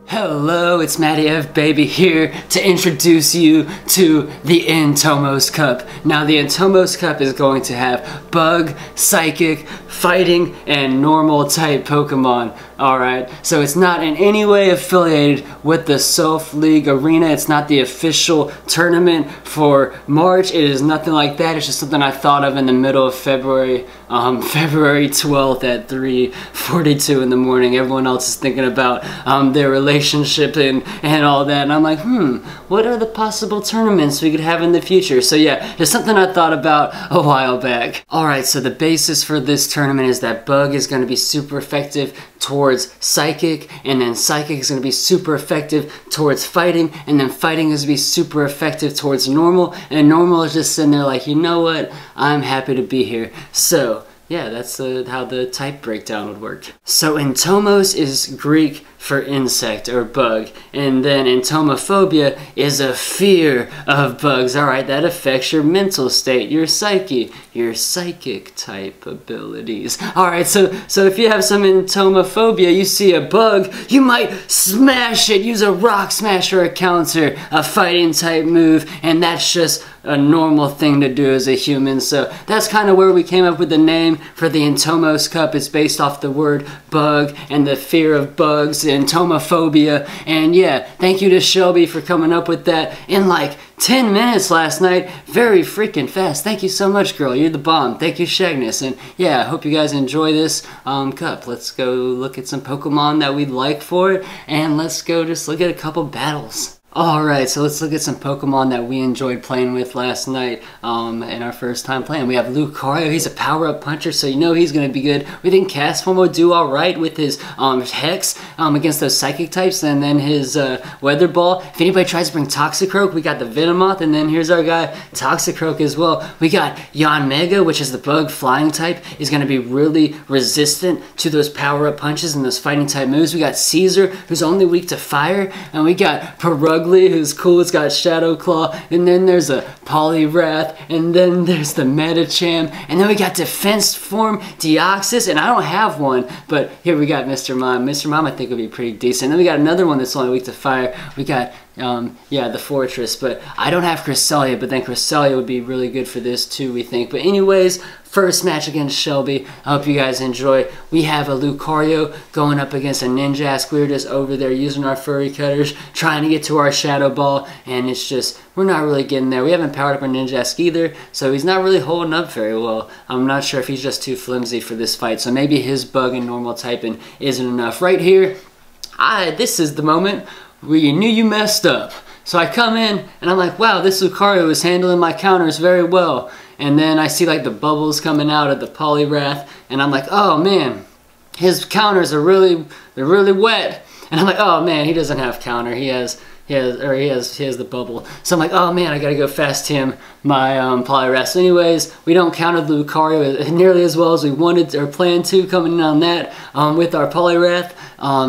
Hello, it's Matty F Baby here to introduce you to the Entomos Cup. Now the Entomos Cup is going to have bug, psychic, fighting, and normal type Pokemon. Alright, so it's not in any way affiliated with the Self League Arena. It's not the official tournament for March. It is nothing like that. It's just something I thought of in the middle of February. February 12th at 3:42 in the morning. Everyone else is thinking about their relationship and all that. And I'm like, what are the possible tournaments we could have in the future? So yeah, just something I thought about a while back. Alright, so the basis for this tournament is that Bug is going to be super effective towards Psychic, and then Psychic is going to be super effective towards Fighting, and then Fighting is going to be super effective towards Normal, and Normal is just sitting there like, you know what, I'm happy to be here. So yeah, that's how the type breakdown would work. So Entomos is Greek for insect or bug, and then entomophobia is a fear of bugs. Alright, that affects your mental state, your psyche, your psychic type abilities. Alright, so if you have some entomophobia, you see a bug, you might smash it, use a rock smash or a counter, a fighting type move, and that's just a normal thing to do as a human. So that's kind of where we came up with the name for the Entomos Cup. It's based off the word bug and the fear of bugs, entomophobia. And yeah, thank you to Shelby for coming up with that in like 10 minutes last night. Very freaking fast. Thank you so much, girl. You're the bomb. Thank you, Shagness. And yeah, I hope you guys enjoy this cup. Let's go look at some Pokemon that we'd like for it, and let's go just look at a couple battles. Alright, so let's look at some Pokemon that we enjoyed playing with last night in our first time playing. We have Lucario. He's a power-up puncher, so you know he's going to be good. We think Castform will do alright with his Hex against those Psychic types, and then his Weather Ball. If anybody tries to bring Toxicroak, we got the Venomoth, and then here's our guy Toxicroak as well. We got Yanmega, which is the bug flying type, is going to be really resistant to those power-up punches and those fighting type moves. We got Caesar, who's only weak to fire, and we got Perugly, who's cool. It's got Shadow Claw, and then there's a Poliwrath, and then there's the Medicham, and then we got Defense Form Deoxys, and I don't have one, but here we got Mr. Mime. Mr. Mime I think would be pretty decent. And then we got another one that's only weak to fire. We got yeah, the Fortress, but I don't have Cresselia, but then Cresselia would be really good for this too, we think. But anyways, first match against Shelby. I hope you guys enjoy. We have a Lucario going up against a Ninjask. We're just over there using our furry cutters, trying to get to our Shadow Ball, and it's just, we're not really getting there. We haven't powered up our Ninjask either, so he's not really holding up very well. I'm not sure if he's just too flimsy for this fight, so maybe his bug and normal typing isn't enough. Right here, this is the moment where you knew you messed up. So I come in, and I'm like, wow, this Lucario is handling my counters very well. And then I see like the bubbles coming out of the Poliwrath, and I'm like, oh man, his counters are they're really wet. And I'm like, oh man, he doesn't have counter. He has the bubble. So I'm like, oh man, I gotta go fast him my Poliwrath. So anyways, we don't counter the Lucario nearly as well as we wanted or planned to coming in on that with our Poliwrath.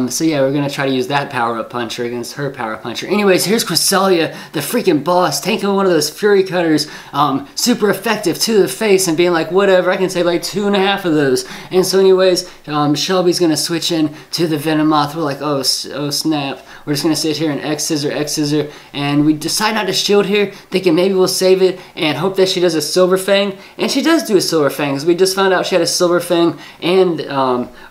So yeah, we're gonna try to use that power-up puncher against her power-up puncher. Anyways, here's Cresselia, the freaking boss, taking one of those Fury Cutters, super effective to the face and being like, whatever, I can save like 2.5 of those. And so anyways, Shelby's gonna switch in to the Venomoth. We're like, oh snap. We're just gonna sit here and X Scissor, and we decide not to shield here, thinking maybe we'll save it and hope that she does a Silver Fang. And she does do a Silver Fang, because we just found out she had a Silver Fang and,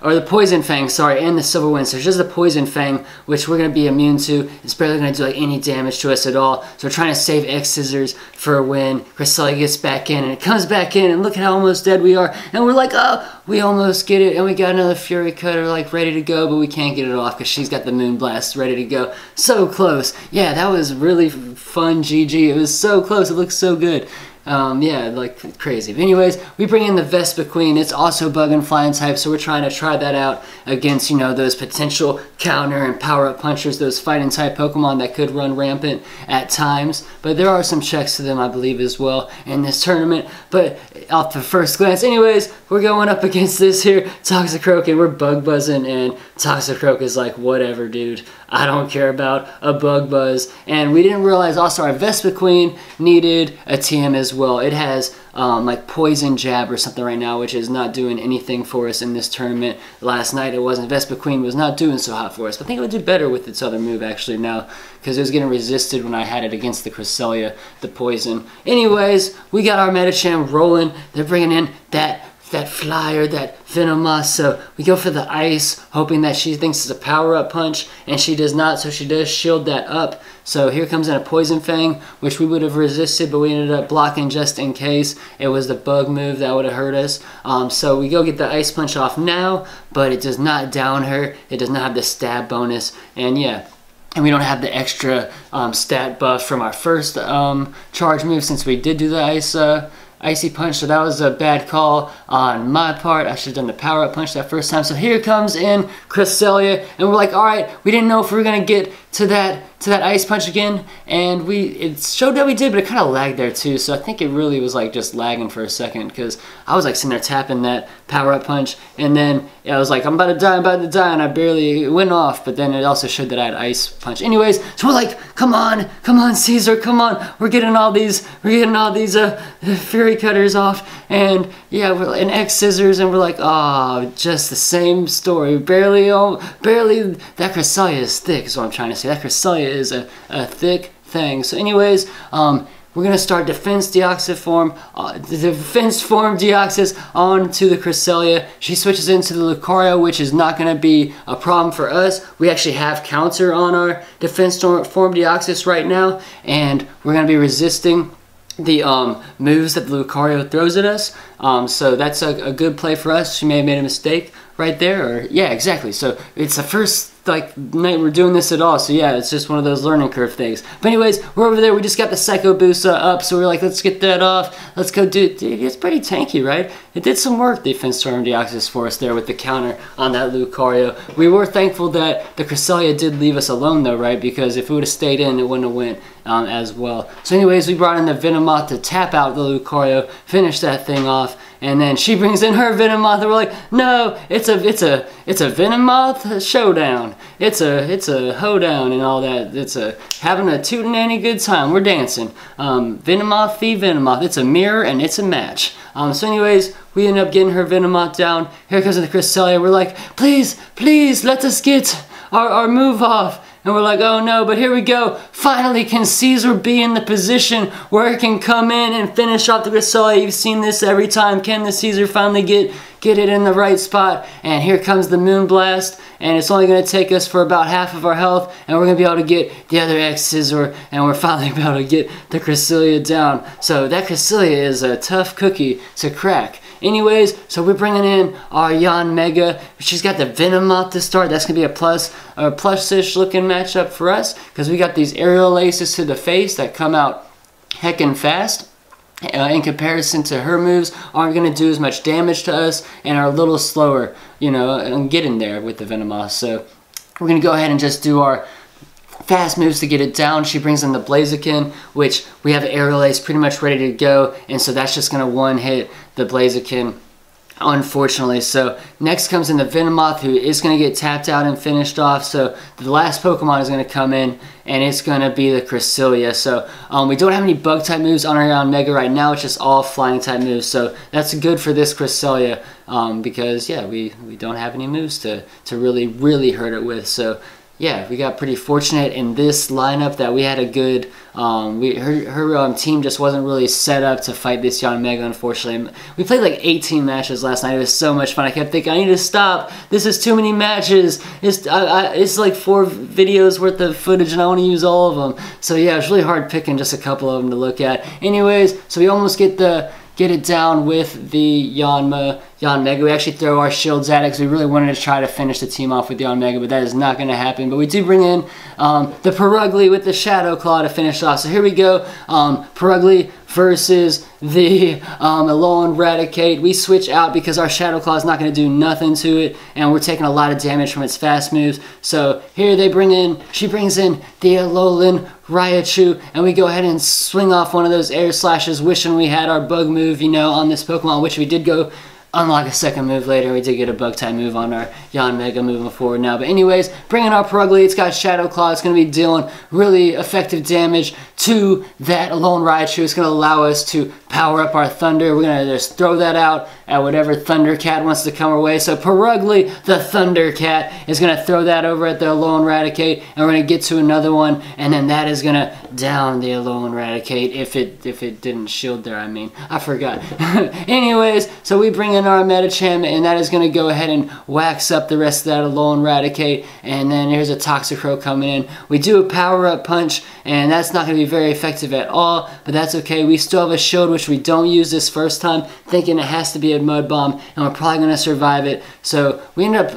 or the Poison Fang, sorry, and the Silver Wind. So just the Poison Fang, which we're going to be immune to. It's barely going to do like any damage to us at all. So we're trying to save X Scissors for a win. Cresselia gets back in, and it comes back in, and look at how almost dead we are. And we're like, oh, we almost get it, and we got another Fury Cutter like ready to go, but we can't get it off because she's got the Moon Blast ready to go. So close. Yeah, that was really fun, GG. It was so close. It looked so good. Yeah, like crazy. But anyways, we bring in the Vespa Queen. It's also bug and flying type, so we're trying to try that out against, you know, those potential counter and power-up punchers, those fighting type Pokemon that could run rampant at times. But there are some checks to them, I believe, as well in this tournament. But off the first glance, anyways, we're going up against this here Toxicroak, and we're bug buzzing, and Toxicroak is like, whatever, dude. I don't care about a bug buzz. And we didn't realize also our Vespa Queen needed a TM as well. It has like poison jab or something right now, which is not doing anything for us in this tournament. Last night it wasn't. Vespa Queen was not doing so hot for us, but I think it would do better with its other move actually now, because it was getting resisted when I had it against the Cresselia, the poison. Anyways, we got our Medicham rolling. They're bringing in that flyer, that Venomoth, so we go for the ice, hoping that she thinks it's a power-up punch, and she does not, so she does shield that up. So here comes in a Poison Fang, which we would have resisted, but we ended up blocking just in case. It was the bug move that would have hurt us. So we go get the ice punch off now, but it does not down her. It does not have the stab bonus, and yeah. And we don't have the extra stat buff from our first charge move, since we did do the icy punch, so that was a bad call on my part. I should have done the power up punch that first time. So here comes in Cresselia, and we're like, all right, we didn't know if we were gonna get to that ice punch again, and it showed that we did, but it kind of lagged there too. So I think it really was like just lagging for a second, because I was like sitting there tapping that power up punch, and then I was like, I'm about to die, and I barely went off. But then it also showed that I had ice punch. Anyways, so we're like, come on, Caesar, come on, we're getting all these Fury Cutters off, and yeah, and X scissors, and we're like, oh, just the same story. Barely. That Cresselia is thick, is what I'm trying to say. That Cresselia is a thick thing. So anyways, we're going to start Defense Deoxys form, Defense form Deoxys onto the Cresselia. She switches into the Lucario, which is not going to be a problem for us. We actually have counter on our Defense form Deoxys right now, and we're going to be resisting the moves that the Lucario throws at us. So that's a good play for us. She may have made a mistake right there, or yeah, exactly. So it's the first like night we're doing this at all, so yeah, it's just one of those learning curve things. But anyways, we're over there. We just got the Psycho Boost up, so we're like, let's get that off. Let's go do it. It's pretty tanky, right? It did some work, Defense Storm Deoxys for us there with the counter on that Lucario. We were thankful that the Cresselia did leave us alone though, right? Because if it would have stayed in, it wouldn't have went as well. So anyways, we brought in the Venomoth to tap out the Lucario, finish that thing off. And then she brings in her Venomoth, and we're like, no, it's a Venomoth showdown. It's a hoedown and all that. It's having a tootin' any good time. We're dancing. Venomoth v Venomoth. It's a mirror and it's a match. So anyways, we end up getting her Venomoth down. Here comes the Cresselia. We're like, please, let us get our move off. And we're like, oh no, but here we go. Finally, can Caesar be in the position where it can come in and finish off the Cresselia? You've seen this every time. Can the Caesar finally get it in the right spot? And here comes the Moonblast, and it's only going to take us for about half of our health, and we're going to be able to get the other X Scissor, and we're finally able to get the Cresselia down. So that Cresselia is a tough cookie to crack. Anyways, so we're bringing in our Yanmega. She's got the Venomoth to start. That's going to be a plus-ish looking matchup for us, because we got these aerial aces to the face that come out heckin' fast. In comparison to her moves, aren't going to do as much damage to us and are a little slower, you know, and getting there with the Venomoth. So we're going to go ahead and just do our fast moves to get it down. She brings in the Blaziken, which we have Aerial Ace pretty much ready to go, and so that's just going to one-hit the Blaziken, unfortunately. So next comes in the Venomoth, who is going to get tapped out and finished off. So the last Pokemon is going to come in, and it's going to be the Cresselia. So we don't have any bug type moves on our Yanmega right now. It's just all flying type moves. So that's good for this Cresselia, because yeah, we don't have any moves to really hurt it with. So yeah, we got pretty fortunate in this lineup that we had a good, her team just wasn't really set up to fight this Yanmega, unfortunately. We played like 18 matches last night. It was so much fun. I kept thinking, I need to stop. This is too many matches. It's like 4 videos worth of footage, and I want to use all of them. So yeah, it's really hard picking just a couple of them to look at. Anyways, so we almost get it down with the Yanmega. We actually throw our shields at it because we really wanted to try to finish the team off with the Yanmega, but that is not going to happen. But we do bring in the Perugly with the Shadow Claw to finish off. So here we go. Perugly versus the Alolan Raticate. We switch out because our Shadow Claw is not going to do nothing to it, and we're taking a lot of damage from its fast moves. So here she brings in the Alolan Raichu, and we go ahead and swing off one of those air slashes, wishing we had our bug move, you know, on this Pokemon, which we did go unlock a second move later. We did get a bug type move on our Yanmega moving forward now. But anyways, bringing our Purugly, it's got Shadow Claw. It's going to be dealing really effective damage to that Lone Raichu. It's going to allow us to power up our Thunder. We're going to just throw that out at whatever Thundercat wants to come our way. So Purugly, the Thundercat, is going to throw that over at the Lone Raticate, and we're going to get to another one, and then that is going to down the Lone Raticate if it didn't shield there. I mean, I forgot. Anyways, so we bring in our Medicham, and that is going to go ahead and wax up the rest of that Lone Raticate, and then here's a Toxicroak coming in. We do a power-up punch, and that's not going to be very effective at all, but that's okay. We still have a shield, which we don't use this first time, thinking it has to be a Mud Bomb, and we're probably going to survive it. So we ended up,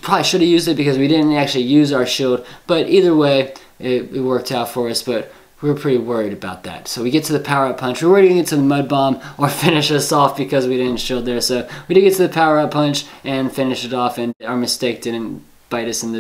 probably should have used it because we didn't actually use our shield, but either way, it worked out for us, but we were pretty worried about that. So we get to the power-up punch. We were worried to get to the Mud Bomb or finish us off because we didn't shield there. So we did get to the power-up punch and finish it off, and our mistake didn't bite us in the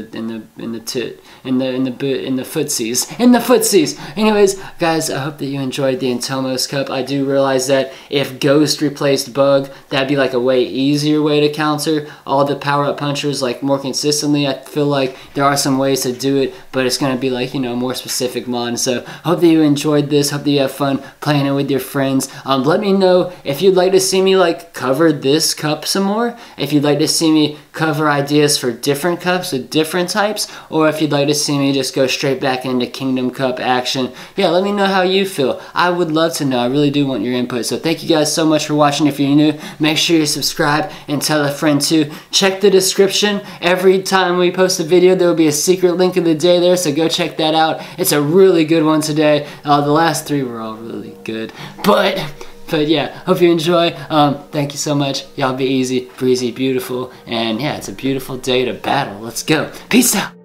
footsies. Anyways, guys, I hope that you enjoyed the Entomos Cup. I do realize that if Ghost replaced Bug, that'd be like a way easier way to counter all the power-up punchers like more consistently. I feel like there are some ways to do it, but it's gonna be like, you know, more specific mon. So hope that you enjoyed this. Hope that you have fun playing it with your friends. Let me know if you'd like to see me like cover this cup some more. If you'd like to see me cover ideas for different cups with different types, or if you'd like to see me just go straight back into Kingdom Cup action. Yeah, let me know how you feel. I would love to know. I really do want your input. So thank you guys so much for watching. If you're new, make sure you subscribe and tell a friend too. Check the description. Every time we post a video, there will be a secret link of the day there, so go check that out. It's a really good one today. The last three were all really good, but yeah, hope you enjoy. Thank you so much. Y'all be easy, breezy, beautiful, and yeah, it's a beautiful day to battle. Let's go. Peace out.